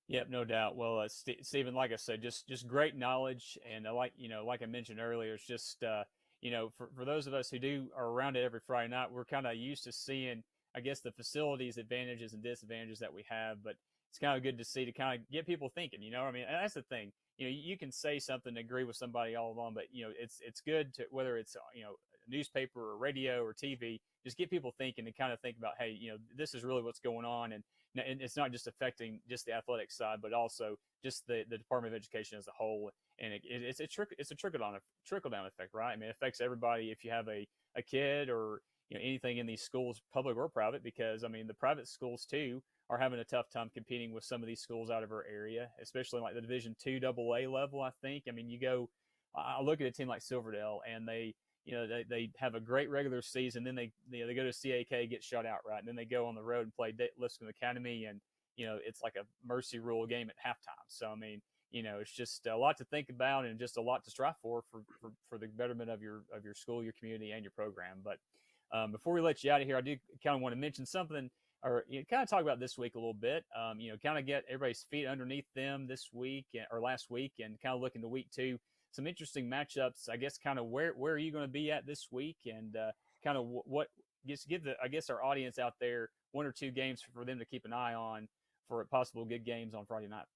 Yep, no doubt. Well, Stephen, like I said, just great knowledge, and like I mentioned earlier, it's just for those of us who are around it every Friday night, we're kind of used to seeing, I guess, the facilities advantages and disadvantages that we have, but it's kind of good to see, to kind of get people thinking. I mean, and that's the thing. You can say something, agree with somebody all along, but it's good to, whether it's newspaper or radio or TV, just get people thinking and kind of think about, hey, this is really what's going on, and it's not just affecting just the athletic side, but also just the Department of Education as a whole. And it's a trickle down effect, right? I mean, it affects everybody if you have a kid or anything in these schools, public or private, because I mean the private schools too are having a tough time competing with some of these schools out of our area, especially like the Division II AA level. I think. I mean, I look at a team like Silverdale, and they have a great regular season. Then they go to CAK, get shut out, right? And then they go on the road and play Lipscomb Academy, and it's like a mercy rule game at halftime. So I mean, it's just a lot to think about, and just a lot to strive for the betterment of your school, your community, and your program. But before we let you out of here, I do kind of want to mention something, or kind of talk about this week a little bit. Kind of get everybody's feet underneath them this week or last week, and kind of look into week 2. Some interesting matchups, I guess. Kind of where are you going to be at this week, and kind of what just give our audience out there 1 or 2 games for them to keep an eye on for possible good games on Friday night.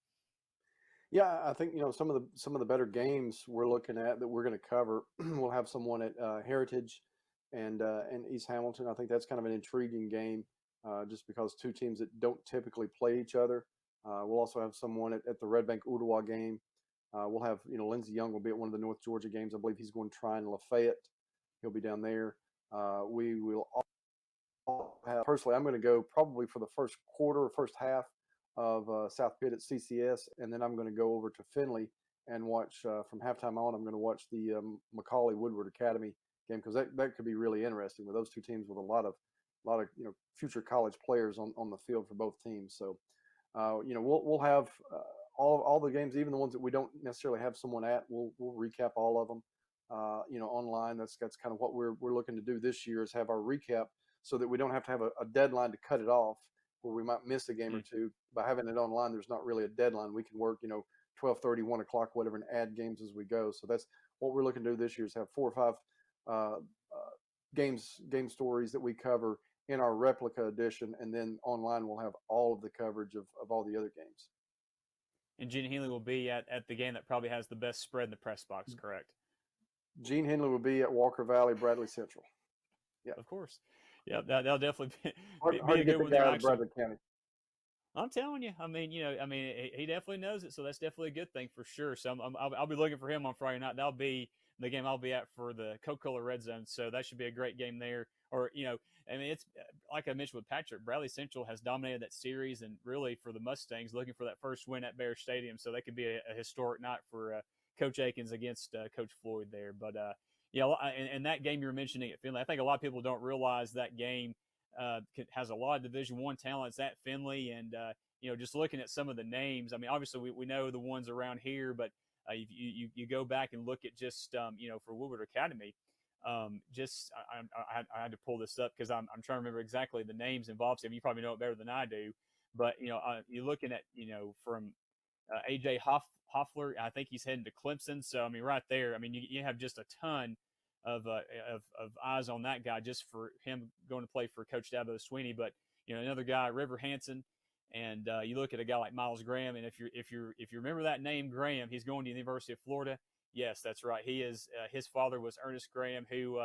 Yeah, I think some of the better games we're looking at that we're going to cover. We'll have someone at Heritage and East Hamilton. I think that's kind of an intriguing game, just because 2 teams that don't typically play each other. We'll also have someone at the Red Bank Ottawa game. We'll have Lindsey Young will be at one of the North Georgia games. I believe he's going to try in Lafayette. He'll be down there. We will all have, personally, I'm going to go probably for the first quarter or first half of South Pitt at CCS, and then I'm going to go over to Findlay and watch from halftime on. I'm going to watch the Macaulay Woodward Academy game, because that could be really interesting with those 2 teams with a lot of future college players on the field for both teams. So we'll have all the games, even the ones that we don't necessarily have someone at. We'll recap all of them online. That's kind of what we're looking to do this year, is have our recap so that we don't have to have a deadline to cut it off, where we might miss a game or 2. By having it online, there's not really a deadline. We can work 12:30, 1 o'clock, whatever, and add games as we go. So that's what we're looking to do this year, is have 4 or 5 game stories that we cover in our replica edition, and then online we'll have all of the coverage of all the other games. And Gene Henley will be at the game that probably has the best spread in the press box, correct? Gene Henley will be at Walker Valley, Bradley Central. Yeah, of course. Yeah, that'll definitely be hard a good one there. Bradley County. I'm telling you, I mean, he definitely knows it, so that's definitely a good thing for sure. So I'll be looking for him on Friday night. That'll be the game I'll be at for the Coca-Cola Red Zone. So that should be a great game there. Or, I mean, it's like I mentioned with Patrick, Bradley Central has dominated that series, and really for the Mustangs, looking for that first win at Bear Stadium. So that could be a historic night for Coach Akins against Coach Floyd there. But, and that game you were mentioning at Finley, I think a lot of people don't realize that game has a lot of Division I talents at Finley. And, just looking at some of the names, I mean, obviously we know the ones around here, but you go back and look at just, for Woodward Academy, I had to pull this up because I'm trying to remember exactly the names involved. So you probably know it better than I do, but you're looking at from AJ Hoffler. I think he's heading to Clemson. So I mean, right there, I mean, you have just a ton of eyes on that guy just for him going to play for Coach Dabo Sweeney. But another guy, River Hansen. And you look at a guy like Miles Graham, and if you remember that name, Graham, he's going to the University of Florida. Yes, that's right. He is. His father was Ernest Graham, who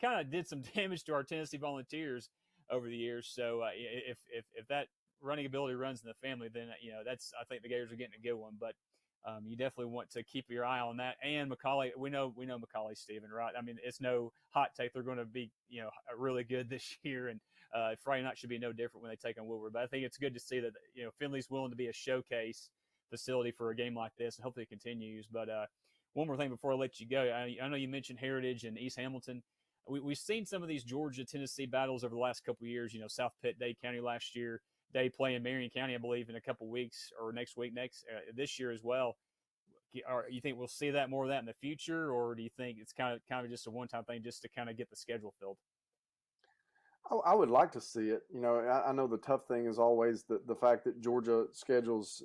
kind of did some damage to our Tennessee Volunteers over the years. So if that running ability runs in the family, then I think the Gators are getting a good one. But you definitely want to keep your eye on that. And McCauley, we know McCauley, Stephen, right? I mean, it's no hot take. They're going to be really good this year, and Friday night should be no different when they take on Woodward. But I think it's good to see that Finley's willing to be a showcase facility for a game like this, and hopefully it continues. But one more thing before I let you go. I know you mentioned Heritage and East Hamilton. We've seen some of these Georgia-Tennessee battles over the last couple of years. South Pitt, Dade County last year. They play in Marion County, I believe, in a couple of weeks or next this year as well. You think we'll see that more of that in the future, or do you think it's kind of just a one-time thing just to kind of get the schedule filled? I would like to see it. I know the tough thing is always the fact that Georgia schedules,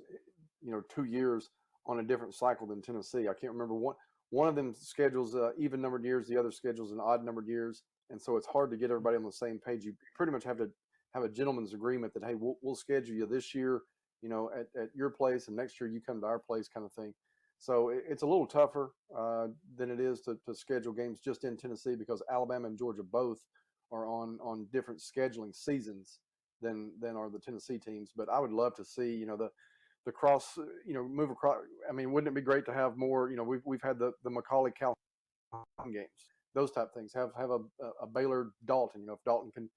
2 years on a different cycle than Tennessee. I can't remember one of them schedules even numbered years, the other schedules an odd numbered years, and so it's hard to get everybody on the same page. You pretty much have to have a gentleman's agreement that hey, we'll schedule you this year, at your place, and next year you come to our place, kind of thing. So it's a little tougher than it is to schedule games just in Tennessee because Alabama and Georgia both are on different scheduling seasons than are the Tennessee teams. But I would love to see the cross move across. I mean, wouldn't it be great to have more? We've had the Macaulay Cal games, those type of things. Have a Baylor Dalton. If Dalton can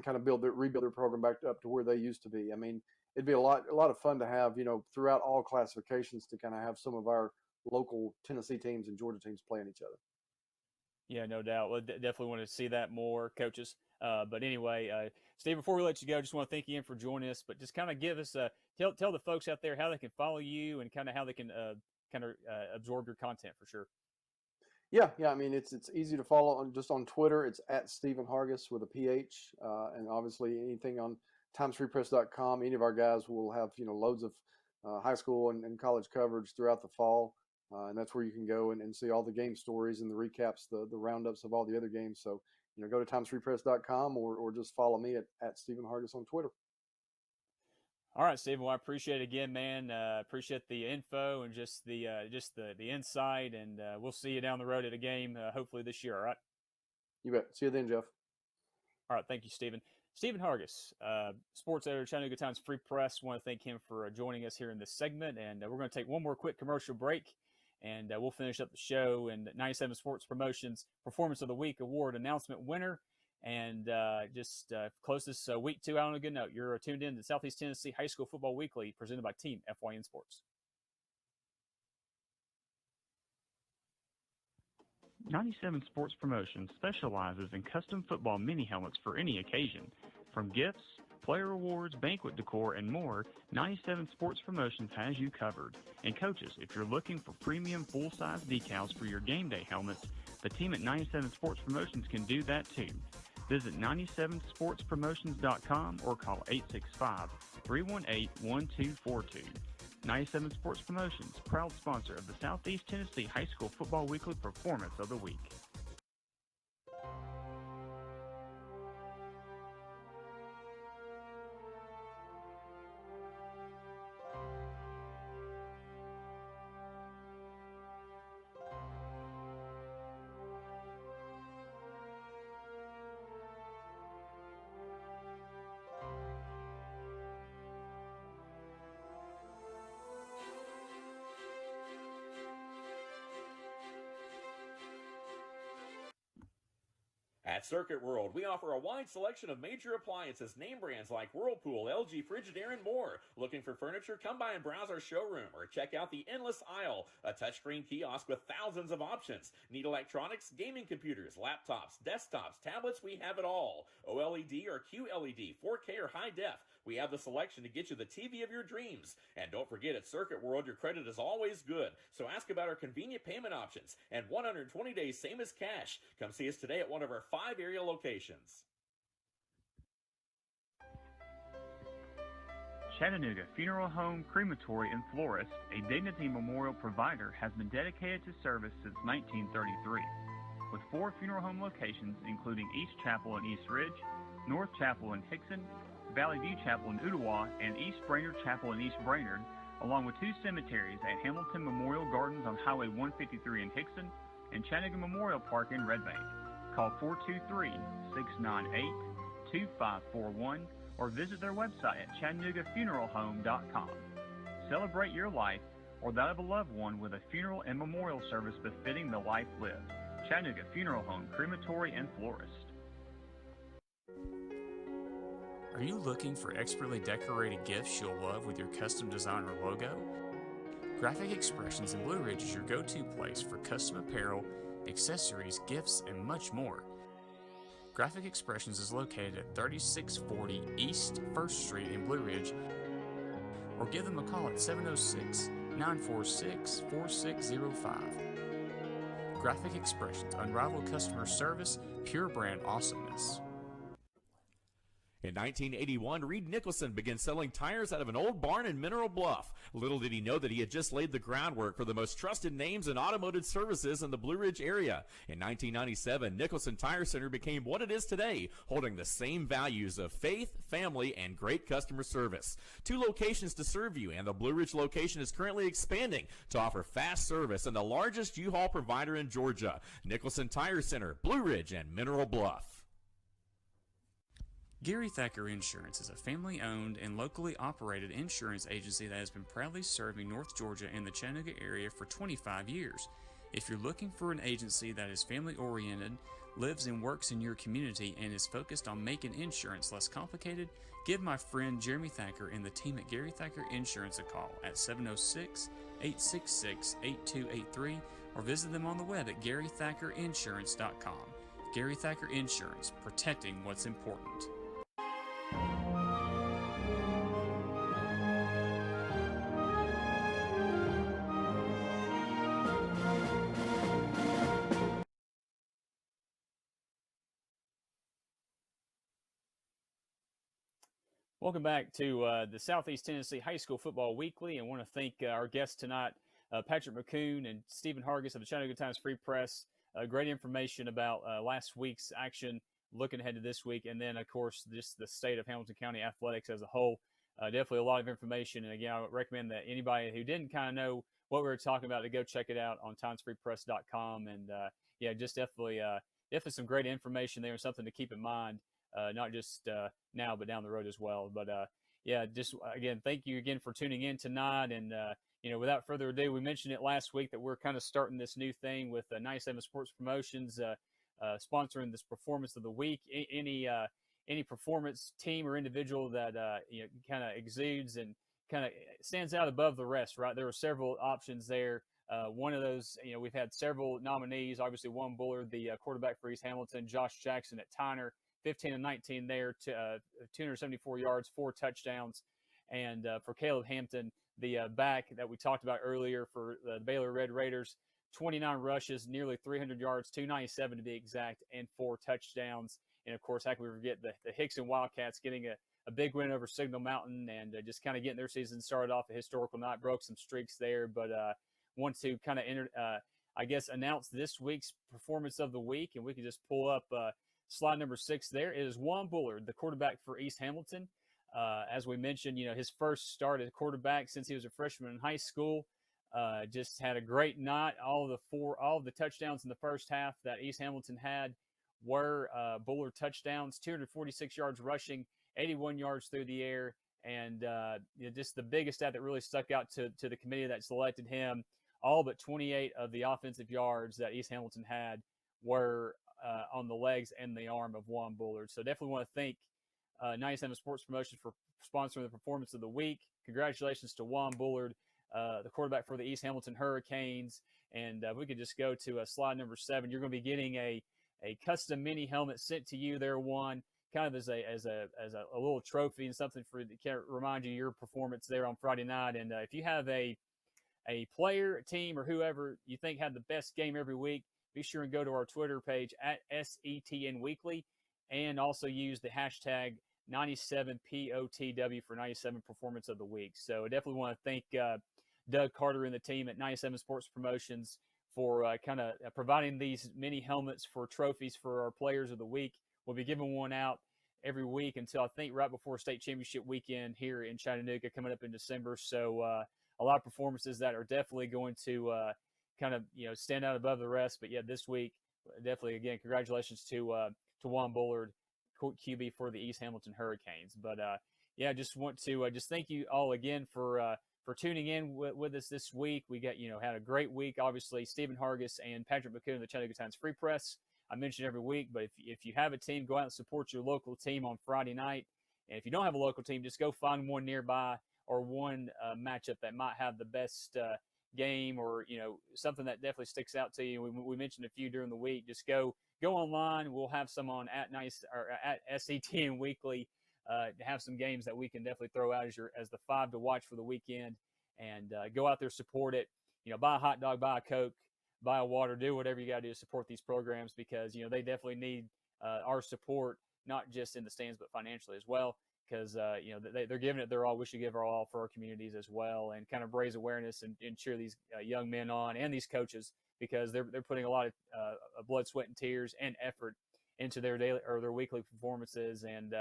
kind of rebuild their program back up to where they used to be. I mean, it'd be a lot of fun to have throughout all classifications to kind of have some of our local Tennessee teams and Georgia teams playing each other. Yeah, no doubt. We'll definitely want to see that more, coaches. But anyway, Steve, before we let you go, just want to thank you again for joining us. But just kind of give us tell the folks out there how they can follow you and kind of how they can absorb your content for sure. Yeah. I mean, it's easy to follow on Twitter. It's at Stephen Hargis with a PH, and obviously anything on timesfreepress.com. Any of our guys will have loads of high school and college coverage throughout the fall. And that's where you can go and see all the game stories and the recaps, the roundups of all the other games. So, go to timesfreepress.com or just follow me at Stephen Hargis on Twitter. All right, Stephen. Well, I appreciate it again, man. Appreciate the info and just the insight. And we'll see you down the road at a game, hopefully this year. All right. You bet. See you then, Jeff. All right. Thank you, Stephen. Stephen Hargis, sports editor, Chattanooga Times Free Press. Want to thank him for joining us here in this segment. And we're going to take one more quick commercial break. And we'll finish up the show and 97 Sports Promotions Performance of the Week Award announcement winner. And just close this week 2 out on a good note. You're tuned in to Southeast Tennessee High School Football Weekly presented by Team FYN Sports. 97 Sports Promotions specializes in custom football mini helmets for any occasion. From gifts, player awards, banquet decor, and more, 97 Sports Promotions has you covered. And coaches, if you're looking for premium full-size decals for your game day helmets, the team at 97 Sports Promotions can do that too. Visit 97sportspromotions.com or call 865-318-1242. 97 Sports Promotions, proud sponsor of the Southeast Tennessee High School Football Weekly Performance of the Week. At Circuit World, we offer a wide selection of major appliances, name brands like Whirlpool, LG, Frigidaire, and more. Looking for furniture? Come by and browse our showroom or check out the Endless Aisle, a touchscreen kiosk with thousands of options. Need electronics, gaming computers, laptops, desktops, tablets? We have it all. OLED or QLED, 4K or high def. We have the selection to get you the TV of your dreams. And don't forget, at Circuit World, your credit is always good. So ask about our convenient payment options and 120 days, same as cash. Come see us today at one of our 5 area locations. Chattanooga Funeral Home, Crematory, and Florist, a Dignity Memorial provider, has been dedicated to service since 1933. With 4 funeral home locations, including East Chapel in East Ridge, North Chapel in Hickson, Valley View Chapel in Ottawa, and East Brainerd Chapel in East Brainerd, along with 2 cemeteries at Hamilton Memorial Gardens on Highway 153 in Hickson and Chattanooga Memorial Park in Red Bank. Call 423-698-2541 or visit their website at chattanoogafuneralhome.com. Celebrate your life or that of a loved one with a funeral and memorial service befitting the life lived. Chattanooga Funeral Home, Crematory, and Florist. Are you looking for expertly decorated gifts you'll love with your custom design or logo? Graphic Expressions in Blue Ridge is your go-to place for custom apparel, accessories, gifts, and much more. Graphic Expressions is located at 3640 East 1st Street in Blue Ridge, or give them a call at 706-946-4605. Graphic Expressions, unrivaled customer service, pure brand awesomeness. In 1981, Reed Nicholson began selling tires out of an old barn in Mineral Bluff. Little did he know that he had just laid the groundwork for the most trusted names in automotive services in the Blue Ridge area. In 1997, Nicholson Tire Center became what it is today, holding the same values of faith, family, and great customer service. 2 locations to serve you, and the Blue Ridge location is currently expanding to offer fast service and the largest U-Haul provider in Georgia. Nicholson Tire Center, Blue Ridge, and Mineral Bluff. Gary Thacker Insurance is a family-owned and locally operated insurance agency that has been proudly serving North Georgia and the Chattanooga area for 25 years. If you're looking for an agency that is family-oriented, lives and works in your community, and is focused on making insurance less complicated, give my friend Jeremy Thacker and the team at Gary Thacker Insurance a call at 706-866-8283 or visit them on the web at GaryThackerInsurance.com. Gary Thacker Insurance, protecting what's important. Welcome back to the Southeast Tennessee High School Football Weekly. And want to thank our guests tonight, Patrick McCoon and Stephen Hargis of the Chattanooga Times Free Press. Great information about last week's action, looking ahead to this week, and then, of course, just the state of Hamilton County athletics as a whole. Definitely a lot of information. And, again, I would recommend that anybody who didn't kind of know what we were talking about to go check it out on timesfreepress.com. And, yeah, just definitely some great information there and something to keep in mind. Not just now, but down the road as well. But yeah, just again, thank you again for tuning in tonight. And without further ado, we mentioned it last week that we're kind of starting this new thing with 97 Sports Promotions sponsoring this Performance of the Week. Any performance team or individual that kind of exudes and kind of stands out above the rest. Right, there were several options there. One of those, we've had several nominees. Obviously, Juan Bullard, the quarterback for East Hamilton, Josh Jackson at Tyner. 15 and 19 there, 274 yards, 4 touchdowns. And for Caleb Hampton, the back that we talked about earlier for the Baylor Red Raiders, 29 rushes, nearly 300 yards, 297 to be exact, and 4 touchdowns. And, of course, how can we forget the Hickson Wildcats getting a big win over Signal Mountain and just kind of getting their season started off a historical night, broke some streaks there. But want to kind of, announce this week's Performance of the Week, and we can just pull up slide number 6 there. It is Juan Bullard, the quarterback for East Hamilton. As we mentioned, his first start as quarterback since he was a freshman in high school. Just had a great night. All of the touchdowns in the first half that East Hamilton had were Bullard touchdowns, 246 yards rushing, 81 yards through the air. And just the biggest stat that really stuck out to the committee that selected him, all but 28 of the offensive yards that East Hamilton had were on the legs and the arm of Juan Bullard. So definitely want to thank 97 Sports Promotions for sponsoring the Performance of the Week. Congratulations to Juan Bullard, the quarterback for the East Hamilton Hurricanes. And we could just go to slide number 7. You're going to be getting a custom mini helmet sent to you there, Juan, kind of as a little trophy and something for to remind you of your performance there on Friday night. And if you have a player, a team, or whoever you think had the best game every week, be sure and go to our Twitter page at SETN Weekly, and also use the hashtag 97POTW for 97 Performance of the Week. So I definitely want to thank Doug Carter and the team at 97 Sports Promotions for kind of providing these mini helmets for trophies for our players of the week. We'll be giving one out every week until I think right before state championship weekend here in Chattanooga coming up in December. So a lot of performances that are definitely going to kind of stand out above the rest. But yeah, this week definitely again congratulations to Juan Bullard, QB for the East Hamilton Hurricanes. But yeah, just want to just thank you all again for tuning in with us this week. We got had a great week. Obviously, Stephen Hargis and Patrick McCoon of the Chattanooga Times Free Press. I mentioned every week, but if you have a team, go out and support your local team on Friday night. And if you don't have a local team, just go find one nearby or one matchup that might have the best game, or something that definitely sticks out to you. We mentioned a few during the week. Just go online. We'll have some on at SETN Weekly to have some games that we can definitely throw out as the 5 to watch for the weekend. And go out there, support it. Buy a hot dog, buy a Coke, buy a water, do whatever you got to do to support these programs, because they definitely need our support, not just in the stands but financially as well. Because they're giving it their all. We should give our all for our communities as well, and kind of raise awareness and cheer these young men on, and these coaches, because they're putting a lot of blood, sweat, and tears and effort into their daily or their weekly performances, and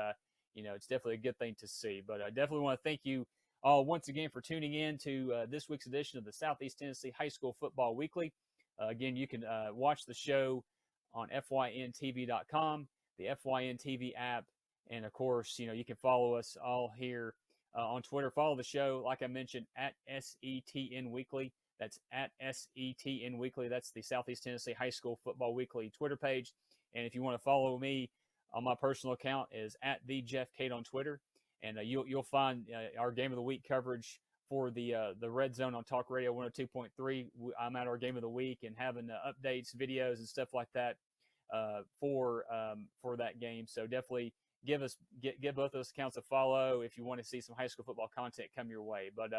it's definitely a good thing to see. But I definitely want to thank you all once again for tuning in to this week's edition of the Southeast Tennessee High School Football Weekly. Again, you can watch the show on fyntv.com, the FYN TV app. And of course, you can follow us all here on Twitter. Follow the show, like I mentioned, at SETN Weekly. That's at SETN Weekly. That's the Southeast Tennessee High School Football Weekly Twitter page. And if you want to follow me on my personal account, is at the Jeff Cade on Twitter. And you'll find our Game of the Week coverage for the Red Zone on Talk Radio 102.3. I'm at our Game of the Week and having updates, videos, and stuff like that for that game. So definitely give both those accounts a follow if you want to see some high school football content come your way. But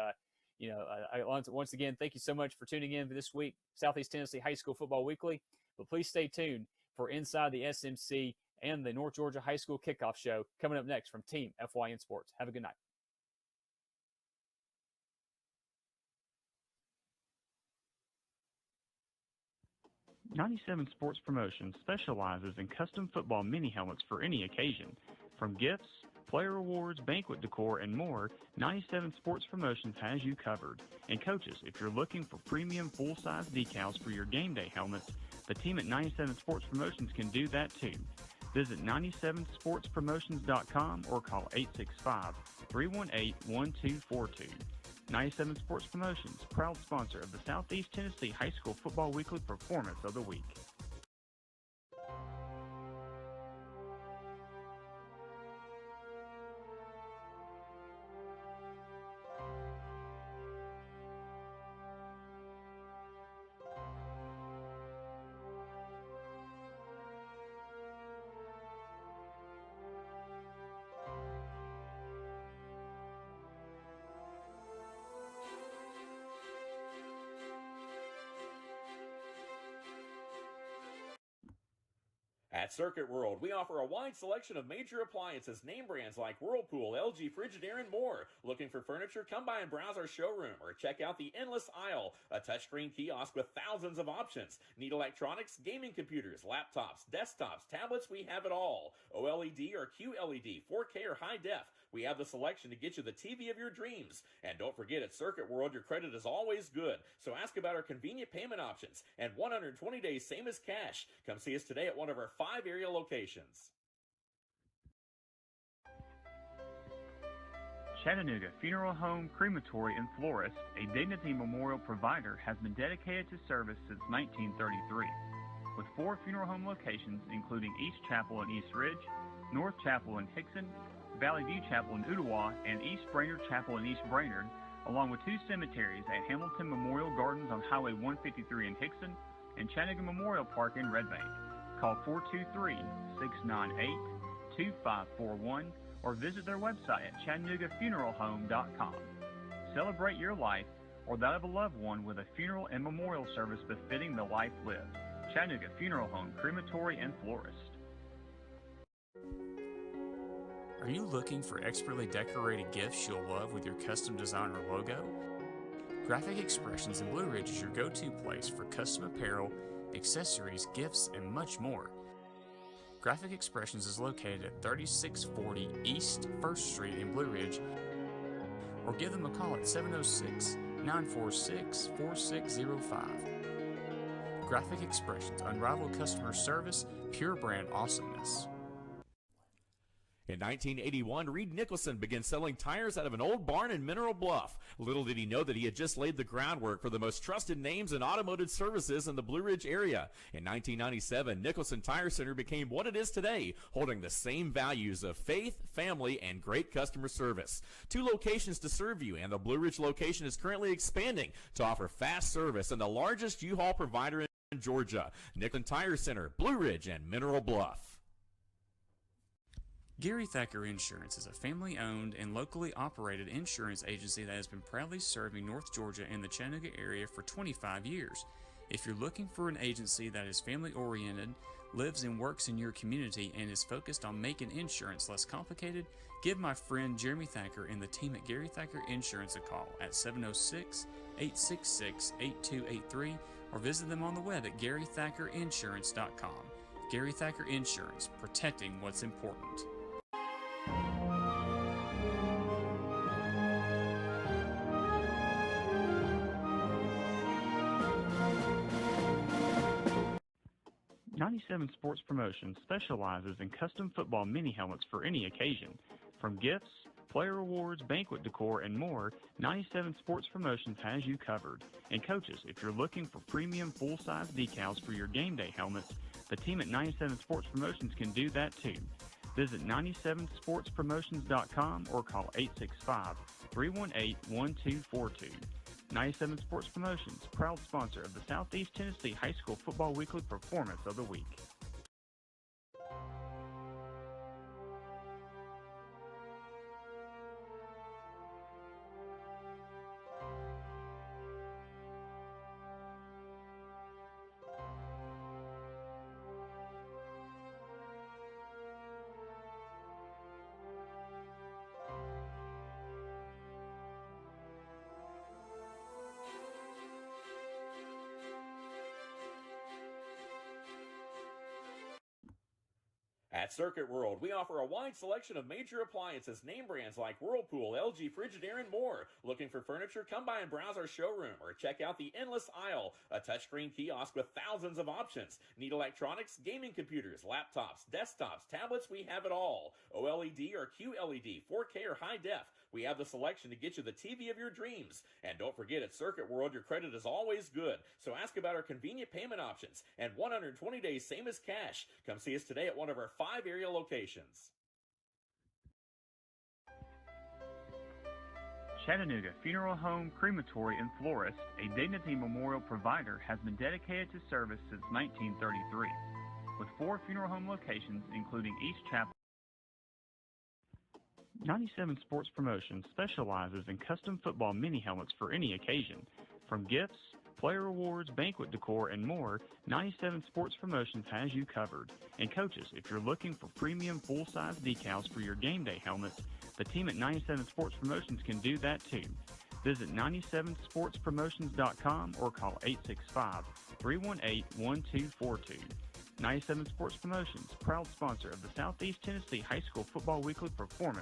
once again, thank you so much for tuning in for this week, Southeast Tennessee High School Football Weekly. But please stay tuned for Inside the SMC and the North Georgia High School Kickoff Show coming up next from Team FYN Sports. Have a good night. '97 Sports Promotions specializes in custom football mini helmets for any occasion. From gifts, player awards, banquet decor, and more, 97 Sports Promotions has you covered. And coaches, if you're looking for premium full-size decals for your game day helmets, the team at 97 Sports Promotions can do that too. Visit 97sportspromotions.com or call 865-318-1242. 97 Sports Promotions, proud sponsor of the Southeast Tennessee High School Football Weekly Performance of the Week. At Circuit World, we offer a wide selection of major appliances, name brands like Whirlpool, LG, Frigidaire, and more. Looking for furniture? Come by and browse our showroom or check out the endless aisle, a touchscreen kiosk with thousands of options. Need electronics, gaming computers, laptops, desktops, tablets? We have it all. OLED or QLED, 4K or high def. We have the selection to get you the TV of your dreams. And don't forget, at Circuit World, your credit is always good. So ask about our convenient payment options and 120 days, same as cash. Come see us today at one of our 5 area locations. Chattanooga Funeral Home, Crematory, and Florist, a Dignity Memorial provider, has been dedicated to service since 1933. With 4 funeral home locations, including East Chapel in East Ridge, North Chapel in Hickson, Valley View Chapel in Ottawa, and East Brainerd Chapel in East Brainerd, along with 2 cemeteries at Hamilton Memorial Gardens on Highway 153 in Hickson and Chattanooga Memorial Park in Red Bank. Call 423-698-2541 or visit their website at ChattanoogaFuneralHome.com. Celebrate your life or that of a loved one with a funeral and memorial service befitting the life lived. Chattanooga Funeral Home, Crematory, and Florist. Are you looking for expertly decorated gifts you'll love with your custom design or logo? Graphic Expressions in Blue Ridge is your go-to place for custom apparel, accessories, gifts, and much more. Graphic Expressions is located at 3640 East 1st Street in Blue Ridge, or give them a call at 706-946-4605. Graphic Expressions, unrivaled customer service, pure brand awesomeness. In 1981, Reed Nicholson began selling tires out of an old barn in Mineral Bluff. Little did he know that he had just laid the groundwork for the most trusted names in automotive services in the Blue Ridge area. In 1997, Nicholson Tire Center became what it is today, holding the same values of faith, family, and great customer service. 2 locations to serve you, and the Blue Ridge location is currently expanding to offer fast service and the largest U-Haul provider in Georgia. Nicholson Tire Center, Blue Ridge, and Mineral Bluff. Gary Thacker Insurance is a family-owned and locally operated insurance agency that has been proudly serving North Georgia and the Chattanooga area for 25 years. If you're looking for an agency that is family-oriented, lives and works in your community, and is focused on making insurance less complicated, give my friend Jeremy Thacker and the team at Gary Thacker Insurance a call at 706-866-8283 or visit them on the web at GaryThackerInsurance.com. Gary Thacker Insurance, protecting what's important. '97 Sports Promotions specializes in custom football mini helmets for any occasion. From gifts, player awards, banquet decor, and more, 97 Sports Promotions has you covered. And coaches, if you're looking for premium full-size decals for your game day helmets, the team at 97 Sports Promotions can do that too. Visit 97sportspromotions.com or call 865-318-1242. 97 Sports Promotions, proud sponsor of the Southeast Tennessee High School Football Weekly Performance of the Week. At Circuit World, we offer a wide selection of major appliances, name brands like Whirlpool, LG, Frigidaire, and more. Looking for furniture? Come by and browse our showroom or check out the Endless Aisle, a touchscreen kiosk with thousands of options. Need electronics, gaming computers, laptops, desktops, tablets? We have it all. OLED or QLED, 4K or high def. We have the selection to get you the TV of your dreams. And don't forget, at Circuit World, your credit is always good. So ask about our convenient payment options and 120 days, same as cash. Come see us today at one of our 5 area locations. Chattanooga Funeral Home, Crematory, and Florist, a Dignity Memorial provider, has been dedicated to service since 1933. With 4 funeral home locations, including East Chapel. 97 Sports Promotions specializes in custom football mini helmets for any occasion. From gifts, player awards, banquet decor, and more, 97 Sports Promotions has you covered. And coaches, if you're looking for premium full-size decals for your game day helmets, the team at 97 Sports Promotions can do that too. Visit 97sportspromotions.com or call 865-318-1242. 97 Sports Promotions, proud sponsor of the Southeast Tennessee High School Football Weekly Performance